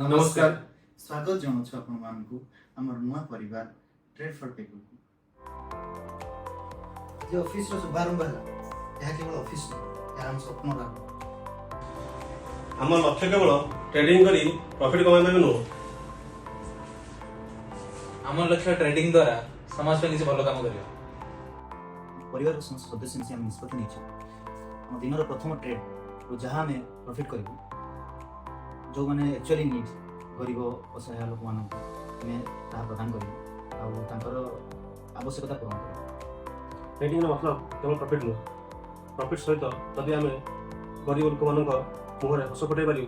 नमस्कार स्वागत जनाउँछु आपणमानको आमर नुआ परिवार ट्रेड फर पिपल जो ऑफिस रो शुभारंभ है यह केवल ऑफिस नहीं हम स्वप्न रा आम लक्ष्य केवल ट्रेडिंग करी प्रॉफिट कमाइबा नु आम लक्ष्य ट्रेडिंग द्वारा समाज पे किसी भलो काम करियो परिवार रो सदस्य से हम निष्पत्ति नहीं हम दिन प्रथम ट्रेड रो जहां में प्रॉफिट करिबो जो माने एक्चुअली नीड गरीब असहाय लोक मान ताहा प्रदान करिबो आ तांकर आवश्यकता पूर्ण करिबो ट्रेडिंग मतलब केवल प्रॉफिट नु प्रॉफिट सहित जदि आम गरीब लोक मान मुहर हस फटाई पारू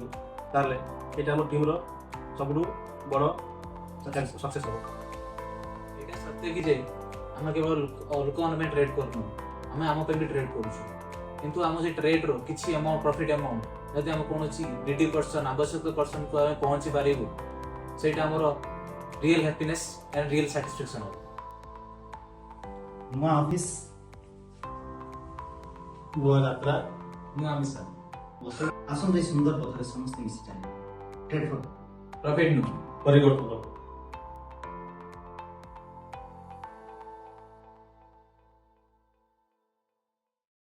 ताले एटा हम टीम रो सबुठु बड़ सक्सेस हो एटा सत्य कि जे हम केवल लोक मान में ट्रेड करनु हम आम पे भी ट्रेड करूछु किंतु हम जे ट्रेड रो किछि अमाउंट प्रॉफिट अमाउंट यदि हम कोनोची नीडी पर्सन आवश्यक पर्सन को हम पहुंची पारिबु सेटा हमरो real happiness and real satisfaction हो नुआ ऑफिस नुआ यात्रा नुआ मिशन आसन सुंदर पथरे समस्त मिसी चले ट्रेड फर प्रॉफिट नु परिवर्तन